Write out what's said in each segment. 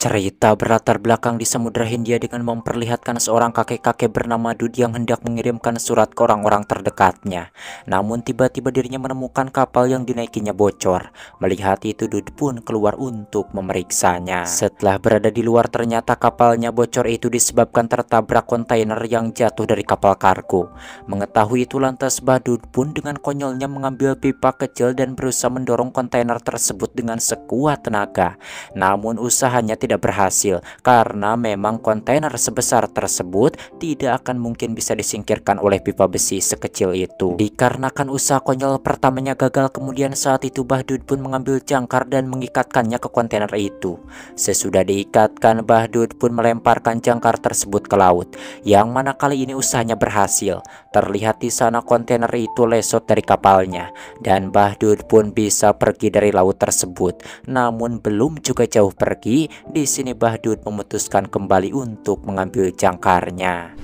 Cerita berlatar belakang di Samudra Hindia dengan memperlihatkan seorang kakek-kakek bernama Dud yang hendak mengirimkan surat ke orang-orang terdekatnya. Namun tiba-tiba dirinya menemukan kapal yang dinaikinya bocor. Melihat itu Dud pun keluar untuk memeriksanya. Setelah berada di luar ternyata kapalnya bocor itu disebabkan tertabrak kontainer yang jatuh dari kapal kargo. Mengetahui itu lantas Badud pun dengan konyolnya mengambil pipa kecil dan berusaha mendorong kontainer tersebut dengan sekuat tenaga. Namun usahanya tidak berhasil karena memang kontainer sebesar tersebut tidak akan mungkin bisa disingkirkan oleh pipa besi sekecil itu. Dikarenakan usaha konyol pertamanya gagal, kemudian saat itu Bahdud pun mengambil jangkar dan mengikatkannya ke kontainer itu. Sesudah diikatkan, Bahdud pun melemparkan jangkar tersebut ke laut, yang mana kali ini usahanya berhasil. Terlihat di sana kontainer itu lesot dari kapalnya dan Bahdud pun bisa pergi dari laut tersebut. Namun belum juga jauh pergi, di sini Bahdud memutuskan kembali untuk mengambil jangkarnya.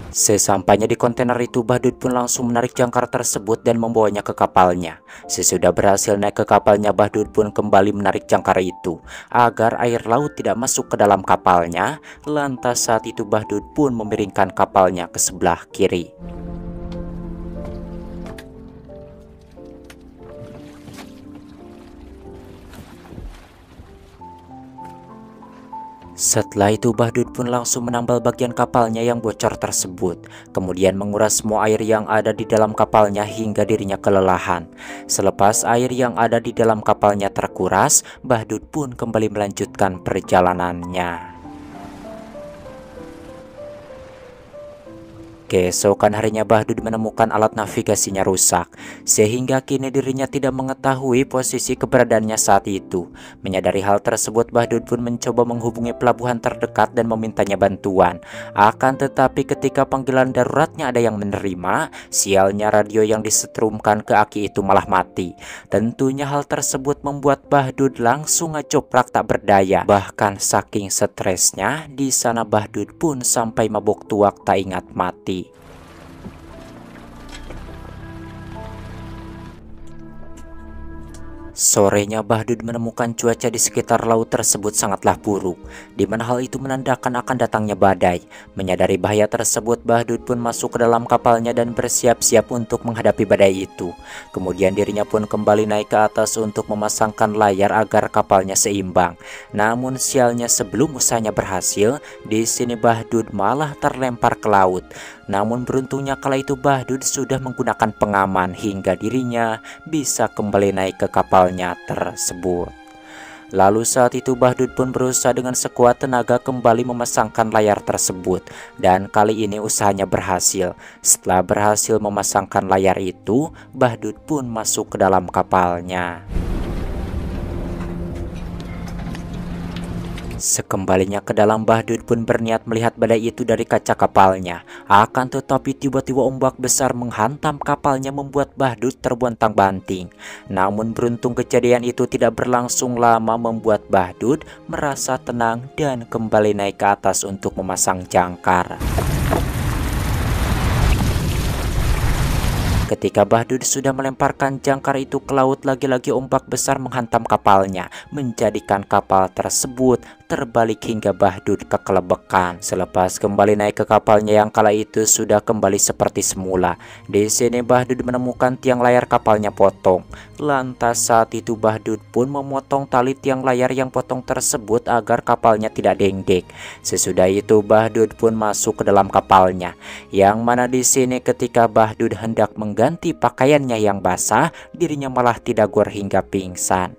Sesampainya di kontainer itu, Bahdud pun langsung menarik jangkar tersebut dan membawanya ke kapalnya. Sesudah berhasil naik ke kapalnya, Bahdud pun kembali menarik jangkar itu agar air laut tidak masuk ke dalam kapalnya. Lantas saat itu Bahdud pun memiringkan kapalnya ke sebelah kiri. Setelah itu Bahdud pun langsung menambal bagian kapalnya yang bocor tersebut, kemudian menguras semua air yang ada di dalam kapalnya hingga dirinya kelelahan. Selepas air yang ada di dalam kapalnya terkuras, Bahdud pun kembali melanjutkan perjalanannya. Keesokan harinya Bahdud menemukan alat navigasinya rusak, sehingga kini dirinya tidak mengetahui posisi keberadaannya saat itu. Menyadari hal tersebut, Bahdud pun mencoba menghubungi pelabuhan terdekat dan memintanya bantuan. Akan tetapi ketika panggilan daruratnya ada yang menerima, sialnya radio yang disetrumkan ke aki itu malah mati. Tentunya hal tersebut membuat Bahdud langsung ngecoprak tak berdaya. Bahkan saking stresnya, di sana Bahdud pun sampai mabok tuak tak ingat mati. Sorenya Bahdud menemukan cuaca di sekitar laut tersebut sangatlah buruk, di mana hal itu menandakan akan datangnya badai. Menyadari bahaya tersebut, Bahdud pun masuk ke dalam kapalnya dan bersiap-siap untuk menghadapi badai itu. Kemudian dirinya pun kembali naik ke atas untuk memasangkan layar agar kapalnya seimbang. Namun sialnya sebelum usahanya berhasil, di sini Bahdud malah terlempar ke laut. Namun beruntungnya kala itu Bahdud sudah menggunakan pengaman hingga dirinya bisa kembali naik ke kapalnya tersebut. Lalu saat itu Bahdud pun berusaha dengan sekuat tenaga kembali memasangkan layar tersebut, dan kali ini usahanya berhasil. Setelah berhasil memasangkan layar itu, Bahdud pun masuk ke dalam kapalnya. Sekembalinya ke dalam, Bahdud pun berniat melihat badai itu dari kaca kapalnya. Akan tetapi tiba-tiba ombak besar menghantam kapalnya membuat Bahdud terbontang-banting. Namun beruntung kejadian itu tidak berlangsung lama, membuat Bahdud merasa tenang dan kembali naik ke atas untuk memasang jangkar. Ketika Bahdud sudah melemparkan jangkar itu ke laut, lagi-lagi ombak besar menghantam kapalnya, menjadikan kapal tersebut terbalik hingga Bahdud kekelebekan. Selepas kembali naik ke kapalnya yang kala itu sudah kembali seperti semula, di sini Bahdud menemukan tiang layar kapalnya potong. Lantas saat itu Bahdud pun memotong tali tiang layar yang potong tersebut agar kapalnya tidak dengdek. Sesudah itu Bahdud pun masuk ke dalam kapalnya, yang mana di sini ketika Bahdud hendak mengganti pakaiannya yang basah, dirinya malah tidagor hingga pingsan.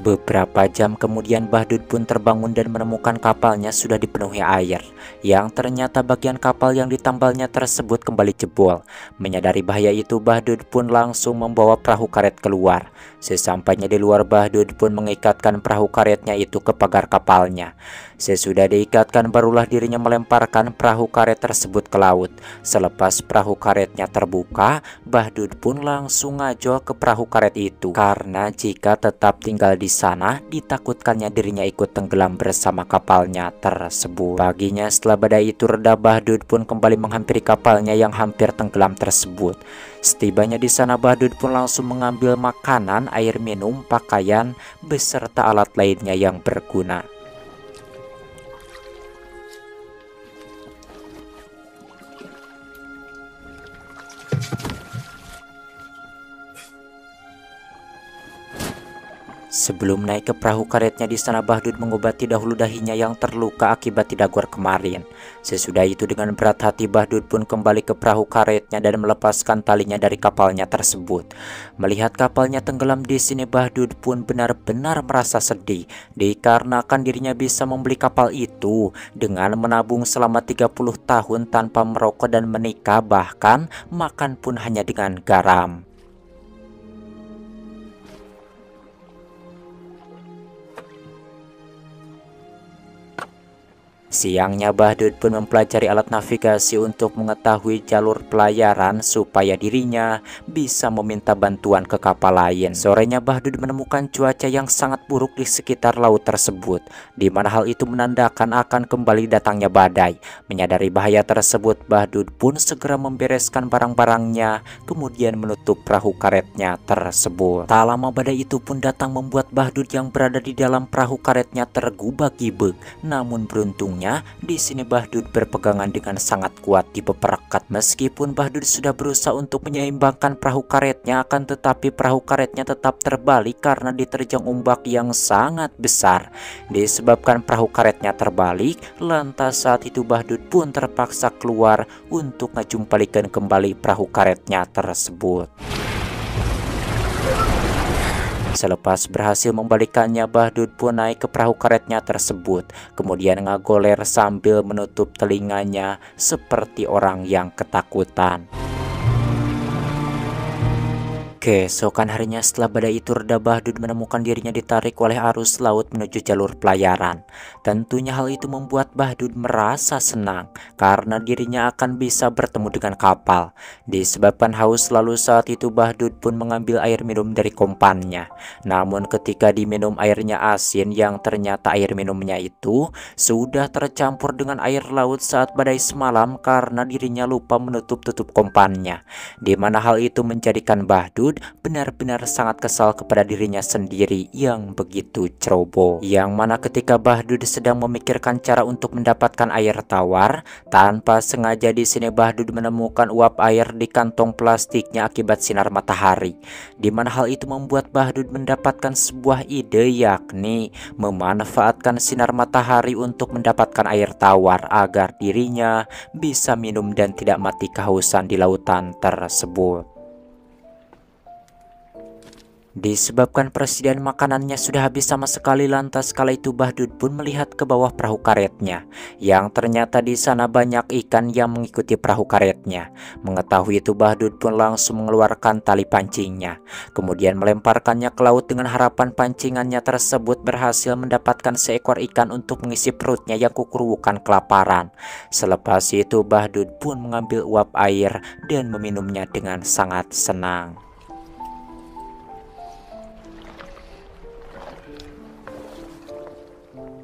Beberapa jam kemudian Bahdud pun terbangun dan menemukan kapalnya sudah dipenuhi air, yang ternyata bagian kapal yang ditambalnya tersebut kembali jebol. Menyadari bahaya itu, Bahdud pun langsung membawa perahu karet keluar. Sesampainya di luar, Bahdud pun mengikatkan perahu karetnya itu ke pagar kapalnya. Sesudah diikatkan, barulah dirinya melemparkan perahu karet tersebut ke laut. Selepas perahu karetnya terbuka, Bahdud pun langsung ngajo ke perahu karet itu, karena jika tetap tinggal di sana, ditakutkannya dirinya ikut tenggelam bersama kapalnya tersebut. Paginya setelah badai itu reda, Bahdud pun kembali menghampiri kapalnya yang hampir tenggelam tersebut. Setibanya di sana, Bahdud pun langsung mengambil makanan, air minum, pakaian, beserta alat lainnya yang berguna. Sebelum naik ke perahu karetnya di sana, Bahdud mengobati dahulu dahinya yang terluka akibat didagor kemarin. Sesudah itu dengan berat hati Bahdud pun kembali ke perahu karetnya dan melepaskan talinya dari kapalnya tersebut. Melihat kapalnya tenggelam di sini, Bahdud pun benar-benar merasa sedih dikarenakan dirinya bisa membeli kapal itu dengan menabung selama 30 tahun tanpa merokok dan menikah, bahkan makan pun hanya dengan garam. Siangnya Bahdud pun mempelajari alat navigasi untuk mengetahui jalur pelayaran supaya dirinya bisa meminta bantuan ke kapal lain. Sorenya Bahdud menemukan cuaca yang sangat buruk di sekitar laut tersebut, di mana hal itu menandakan akan kembali datangnya badai. Menyadari bahaya tersebut, Bahdud pun segera membereskan barang-barangnya, kemudian menutup perahu karetnya tersebut. Tak lama badai itu pun datang membuat Bahdud yang berada di dalam perahu karetnya tergubak-gibeg. Namun beruntungnya di sini Bahdud berpegangan dengan sangat kuat di peperekat. Meskipun Bahdud sudah berusaha untuk menyeimbangkan perahu karetnya, akan tetapi perahu karetnya tetap terbalik karena diterjang ombak yang sangat besar. Disebabkan perahu karetnya terbalik, lantas saat itu Bahdud pun terpaksa keluar untuk ngajumpalikan kembali perahu karetnya tersebut. Selepas berhasil membalikannya, Bahdud pun naik ke perahu karetnya tersebut, kemudian ngagoler sambil menutup telinganya seperti orang yang ketakutan. Keesokan harinya setelah badai itu reda, Bahdud menemukan dirinya ditarik oleh arus laut menuju jalur pelayaran. Tentunya hal itu membuat Bahdud merasa senang karena dirinya akan bisa bertemu dengan kapal. Disebabkan haus, lalu saat itu Bahdud pun mengambil air minum dari kompannya. Namun ketika diminum airnya asin, yang ternyata air minumnya itu sudah tercampur dengan air laut saat badai semalam karena dirinya lupa menutup kompannya. Di mana hal itu menjadikan Bahdud benar-benar sangat kesal kepada dirinya sendiri yang begitu ceroboh. Yang mana ketika Bahdud sedang memikirkan cara untuk mendapatkan air tawar, tanpa sengaja di sini Bahdud menemukan uap air di kantong plastiknya akibat sinar matahari. Di mana hal itu membuat Bahdud mendapatkan sebuah ide, yakni memanfaatkan sinar matahari untuk mendapatkan air tawar agar dirinya bisa minum dan tidak mati kehausan di lautan tersebut. Disebabkan persediaan makanannya sudah habis sama sekali, lantas kala itu Bahdud pun melihat ke bawah perahu karetnya, yang ternyata di sana banyak ikan yang mengikuti perahu karetnya. Mengetahui itu Bahdud pun langsung mengeluarkan tali pancingnya, kemudian melemparkannya ke laut dengan harapan pancingannya tersebut berhasil mendapatkan seekor ikan untuk mengisi perutnya yang kukurukan kelaparan. Selepas itu Bahdud pun mengambil uap air dan meminumnya dengan sangat senang.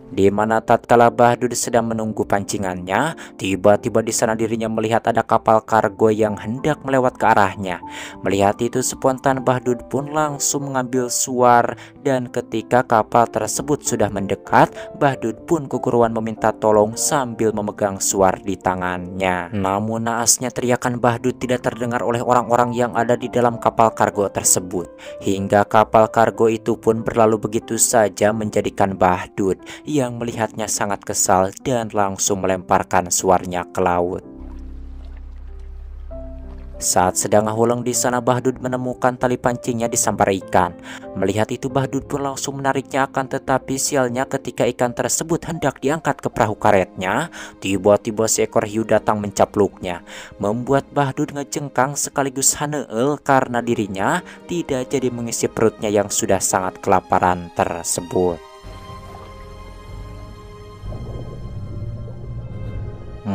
Di mana tatkala Bahdud sedang menunggu pancingannya, tiba-tiba di sana dirinya melihat ada kapal kargo yang hendak melewat ke arahnya. Melihat itu spontan Bahdud pun langsung mengambil suar, dan ketika kapal tersebut sudah mendekat, Bahdud pun keguruan meminta tolong sambil memegang suar di tangannya. Namun naasnya teriakan Bahdud tidak terdengar oleh orang-orang yang ada di dalam kapal kargo tersebut, hingga kapal kargo itu pun berlalu begitu saja, menjadikan Bahdud yang melihatnya sangat kesal dan langsung melemparkan suarnya ke laut. Saat sedang ngahuleng di sana, Bahdud menemukan tali pancingnya disambar ikan. Melihat itu Bahdud pun langsung menariknya, akan tetapi sialnya ketika ikan tersebut hendak diangkat ke perahu karetnya, tiba-tiba seekor hiu datang mencapluknya, membuat Bahdud ngejengkang sekaligus haneel karena dirinya tidak jadi mengisi perutnya yang sudah sangat kelaparan tersebut.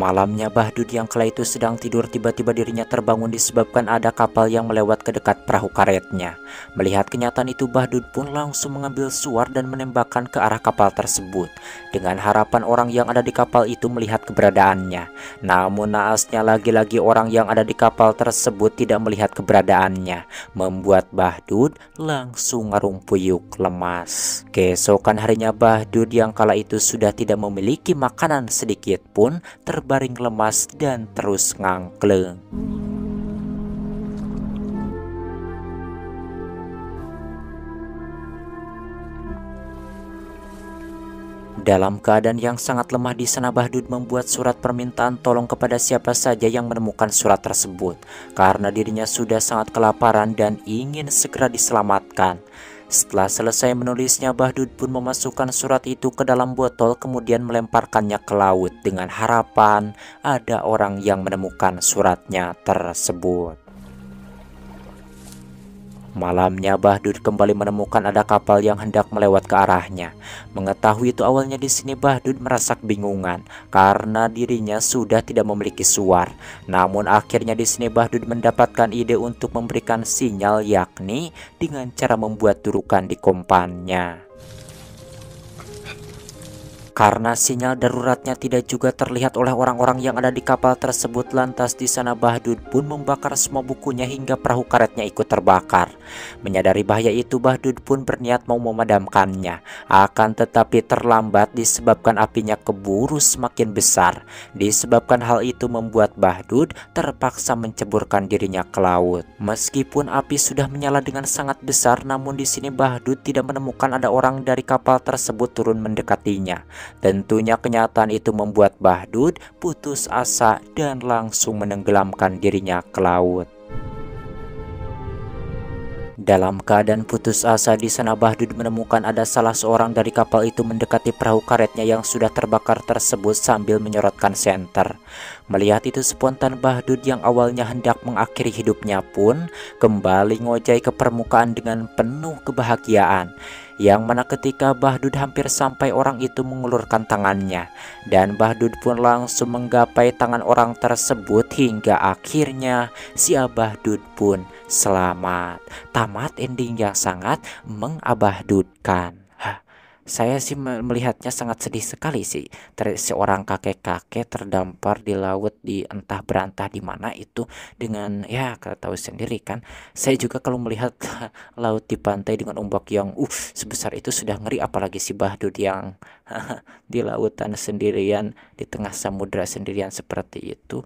Malamnya Bahdud yang kala itu sedang tidur, tiba-tiba dirinya terbangun disebabkan ada kapal yang melewat ke dekat perahu karetnya. Melihat kenyataan itu, Bahdud pun langsung mengambil suar dan menembakkan ke arah kapal tersebut, dengan harapan orang yang ada di kapal itu melihat keberadaannya. Namun naasnya lagi-lagi orang yang ada di kapal tersebut tidak melihat keberadaannya, membuat Bahdud langsung ngerumpuyuk lemas. Keesokan harinya Bahdud yang kala itu sudah tidak memiliki makanan sedikit pun terbaring lemas dan terus ngangkleng. Dalam keadaan yang sangat lemah di sana, Bahdud membuat surat permintaan tolong kepada siapa saja yang menemukan surat tersebut, karena dirinya sudah sangat kelaparan dan ingin segera diselamatkan. Setelah selesai menulisnya, Bahdud pun memasukkan surat itu ke dalam botol, kemudian melemparkannya ke laut dengan harapan ada orang yang menemukan suratnya tersebut. Malamnya Bahdud kembali menemukan ada kapal yang hendak melewat ke arahnya. Mengetahui itu, awalnya di sini Bahdud merasa kebingungan karena dirinya sudah tidak memiliki suar. Namun akhirnya di sini Bahdud mendapatkan ide untuk memberikan sinyal, yakni dengan cara membuat durukan di kompannya. Karena sinyal daruratnya tidak juga terlihat oleh orang-orang yang ada di kapal tersebut, lantas di sana Bahdud pun membakar semua bukunya hingga perahu karetnya ikut terbakar. Menyadari bahaya itu, Bahdud pun berniat mau memadamkannya. Akan tetapi terlambat disebabkan apinya keburu semakin besar. Disebabkan hal itu membuat Bahdud terpaksa menceburkan dirinya ke laut. Meskipun api sudah menyala dengan sangat besar, namun di sini Bahdud tidak menemukan ada orang dari kapal tersebut turun mendekatinya. Tentunya kenyataan itu membuat Bahdud putus asa dan langsung menenggelamkan dirinya ke laut. Dalam keadaan putus asa di sana, Bahdud menemukan ada salah seorang dari kapal itu mendekati perahu karetnya yang sudah terbakar tersebut sambil menyorotkan senter. Melihat itu, spontan Bahdud yang awalnya hendak mengakhiri hidupnya pun kembali ngojai ke permukaan dengan penuh kebahagiaan. Yang mana ketika Bahdud hampir sampai, orang itu mengulurkan tangannya, dan Bahdud pun langsung menggapai tangan orang tersebut hingga akhirnya si Bahdud pun selamat. Tamat ending yang sangat mengabahdudkan. Saya sih melihatnya sangat sedih sekali sih. Seorang kakek-kakek terdampar di laut, di entah berantah di mana itu, dengan ya kalian tahu sendiri kan. Saya juga kalau melihat laut di pantai dengan ombak yang sebesar itu sudah ngeri, apalagi si Bahdud yang di lautan sendirian, di tengah samudra sendirian seperti itu.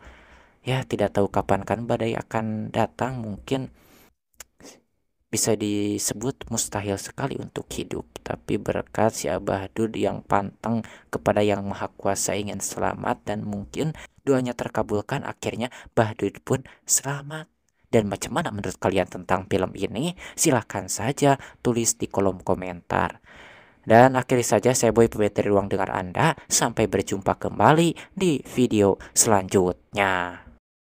Ya tidak tahu kapan kan badai akan datang, mungkin bisa disebut mustahil sekali untuk hidup. Tapi berkat si Bahdud yang pantang kepada Yang Maha Kuasa ingin selamat, dan mungkin doanya terkabulkan, akhirnya Bahdud pun selamat. Dan macam mana menurut kalian tentang film ini? Silahkan saja tulis di kolom komentar. Dan akhiri saja, saya Boy pamit dari ruang dengar Anda. Sampai berjumpa kembali di video selanjutnya.